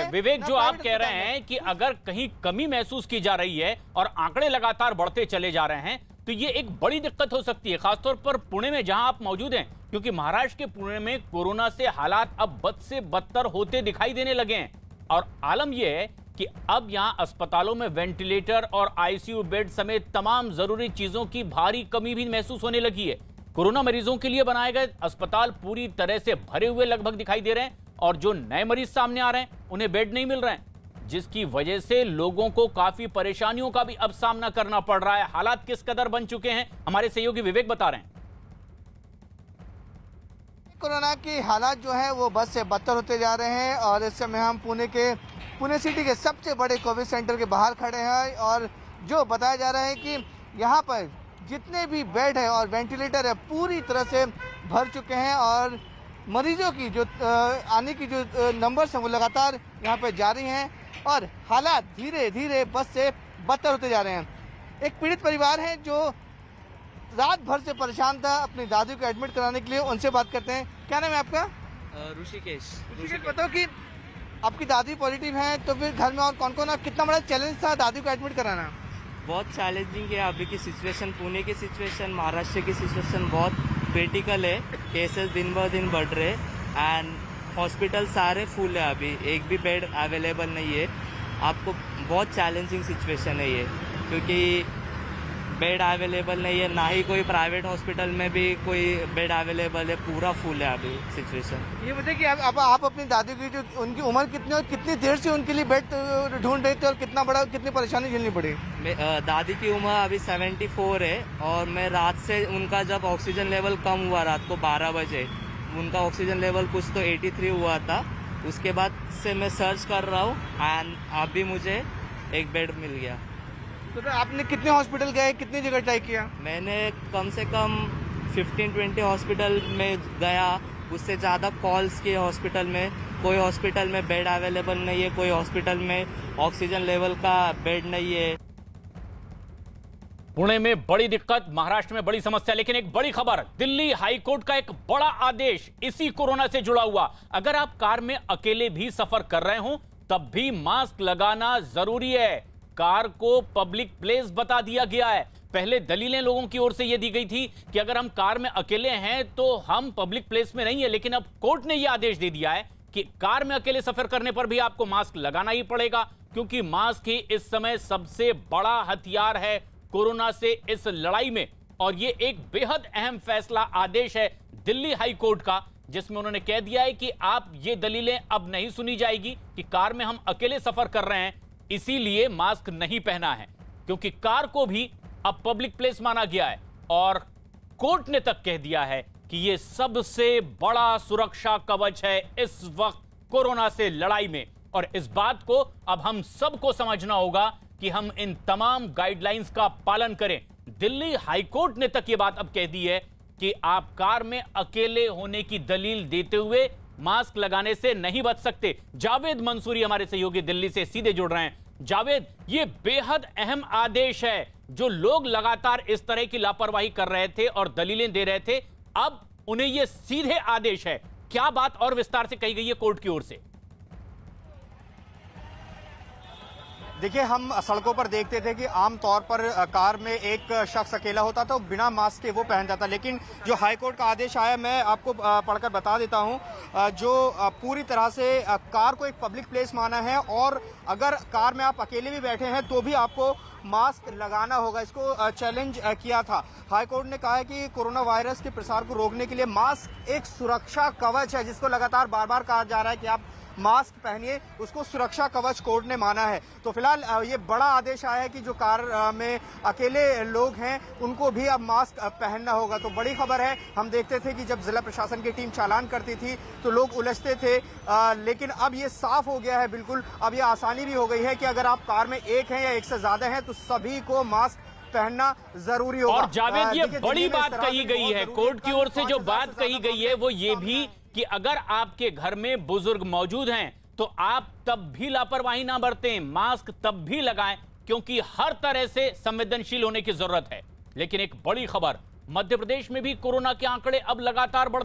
विवेक, जो आप कह रहे हैं कि अगर कहीं कमी महसूस की जा रही है और आंकड़े लगातार बढ़ते चले जा रहे हैं तो ये एक बड़ी दिक्कत हो सकती है, खासतौर पर पुणे में जहां आप मौजूद हैं, क्योंकि महाराष्ट्र के पुणे में कोरोना से हालात अब बद से बदतर होते दिखाई देने लगे हैं। और आलम यह है कि अब यहां अस्पतालों में वेंटिलेटर और आईसीयू बेड समेत तमाम जरूरी चीजों की भारी कमी भी महसूस होने लगी है। कोरोना मरीजों के लिए बनाए गए अस्पताल पूरी तरह से भरे हुए लगभग दिखाई दे रहे हैं और जो नए मरीज सामने आ रहे हैं उन्हें बेड नहीं मिल रहे हैं, जिसकी वजह से लोगों को काफी परेशानियों का भी अब सामना करना पड़ रहा है। हालात किस कदर बन चुके हैं हमारे सहयोगी विवेक बता रहे हैं। कोरोना की हालात जो है वो बद से बदतर होते जा रहे हैं और इस समय हम पुणे सिटी के सबसे बड़े कोविड सेंटर के बाहर खड़े हैं और जो बताया जा रहा है कि यहाँ पर जितने भी बेड है और वेंटिलेटर है पूरी तरह से भर चुके हैं और मरीजों की जो आने की जो नंबर्स हैं वो लगातार यहाँ पर जारी हैं और हालात धीरे धीरे बद से बदतर होते जा रहे हैं। एक पीड़ित परिवार है जो रात भर से परेशान था अपनी दादी को एडमिट कराने के लिए, उनसे बात करते हैं। क्या नाम है आपका? ऋषिकेश। बताओ कि आपकी दादी पॉजिटिव है तो फिर घर में और कौन कौन, कितना बड़ा चैलेंज था दादी को एडमिट कराना? बहुत चैलेंजिंग है अभी की सिचुएशन, पुणे की सिचुएशन, महाराष्ट्र की सिचुएशन बहुत क्रिटिकल है। केसेस दिन ब दिन बढ़ रहे एंड हॉस्पिटल सारे फुल है, अभी एक भी बेड अवेलेबल नहीं है। आपको बहुत चैलेंजिंग सिचुएशन है ये, क्योंकि बेड अवेलेबल नहीं है, ना ही कोई प्राइवेट हॉस्पिटल में भी कोई बेड अवेलेबल है, पूरा फुल है अभी सिचुएशन। ये बताइए कि आप अपनी दादी की जो उनकी उम्र कितनी और कितनी देर से उनके लिए बेड ढूंढ रहे थे और कितनी परेशानी झेलनी पड़ी? दादी की उम्र अभी 74 है और मैं रात से उनका जब ऑक्सीजन लेवल कम हुआ रात को 12 बजे, उनका ऑक्सीजन लेवल कुछ तो 83 हुआ था। उसके बाद से मैं सर्च कर रहा हूँ एंड अभी मुझे एक बेड मिल गया। तो आपने कितने हॉस्पिटल गए, कितनी जगह ट्राई किया? मैंने कम से कम 15-20 हॉस्पिटल में गया, उससे ज़्यादा कॉल्स किए हॉस्पिटल में। कोई हॉस्पिटल में बेड अवेलेबल नहीं है, कोई हॉस्पिटल में ऑक्सीजन लेवल का बेड नहीं है। पुणे में बड़ी दिक्कत, महाराष्ट्र में बड़ी समस्या, लेकिन एक बड़ी खबर, दिल्ली हाईकोर्ट का एक बड़ा आदेश इसी कोरोना से जुड़ा हुआ। अगर आप कार में अकेले भी सफर कर रहे हो तब भी मास्क लगाना जरूरी है। कार को पब्लिक प्लेस बता दिया गया है। पहले दलीलें लोगों की ओर से यह दी गई थी कि अगर हम कार में अकेले हैं तो हम पब्लिक प्लेस में नहीं है, लेकिन अब कोर्ट ने यह आदेश दे दिया है कि कार में अकेले सफर करने पर भी आपको मास्क लगाना ही पड़ेगा, क्योंकि मास्क ही इस समय सबसे बड़ा हथियार है कोरोना से इस लड़ाई में। और यह एक बेहद अहम फैसला, आदेश है दिल्ली हाई कोर्ट का, जिसमें उन्होंने कह दिया है कि आप ये दलीलें अब नहीं सुनी जाएगी कि कार में हम अकेले सफर कर रहे हैं इसीलिए मास्क नहीं पहना है, क्योंकि कार को भी अब पब्लिक प्लेस माना गया है और कोर्ट ने तक कह दिया है कि यह सबसे बड़ा सुरक्षा कवच है इस वक्त कोरोना से लड़ाई में। और इस बात को अब हम सबको समझना होगा कि हम इन तमाम गाइडलाइंस का पालन करें। दिल्ली हाईकोर्ट ने तक यह बात अब कह दी है कि आप कार में अकेले होने की दलील देते हुए मास्क लगाने से नहीं बच सकते। जावेद मंसूरी हमारे सहयोगी दिल्ली से सीधे जुड़ रहे हैं। जावेद, ये बेहद अहम आदेश है, जो लोग लगातार इस तरह की लापरवाही कर रहे थे और दलीलें दे रहे थे, अब उन्हें ये सीधे आदेश है। क्या बात और विस्तार से कही गई है कोर्ट की ओर से? देखिए, हम सड़कों पर देखते थे कि आमतौर पर कार में एक शख्स अकेला होता था, बिना मास्क के वो पहनता था, लेकिन जो हाईकोर्ट का आदेश आया मैं आपको पढ़कर बता देता हूं, जो पूरी तरह से कार को एक पब्लिक प्लेस माना है और अगर कार में आप अकेले भी बैठे हैं तो भी आपको मास्क लगाना होगा। इसको चैलेंज किया था। हाईकोर्ट ने कहा है कि कोरोना वायरस के प्रसार को रोकने के लिए मास्क एक सुरक्षा कवच है, जिसको लगातार बार बार कहा जा रहा है कि आप मास्क पहनिए, उसको सुरक्षा कवच कोर्ट ने माना है। तो फिलहाल ये बड़ा आदेश आया है कि जो कार में अकेले लोग हैं उनको भी अब मास्क पहनना होगा। तो बड़ी खबर है। हम देखते थे कि जब जिला प्रशासन की टीम चालान करती थी तो लोग उलझते थे, लेकिन अब ये साफ हो गया है बिल्कुल। अब ये आसानी भी हो गई है कि अगर आप कार में एक हैं या एक से ज्यादा हैं तो सभी को मास्क पहनना जरूरी होगा। और जावेद, ये बड़ी बात कही गई है कोर्ट की ओर से, जो बात कही गई है वो ये भी कि अगर आपके घर में बुजुर्ग मौजूद हैं तो आप तब भी लापरवाही ना बरतें, मास्क तब भी लगाएं, क्योंकि हर तरह से संवेदनशील होने की जरूरत है। लेकिन एक बड़ी खबर, मध्य प्रदेश में भी कोरोना के आंकड़े अब लगातार बढ़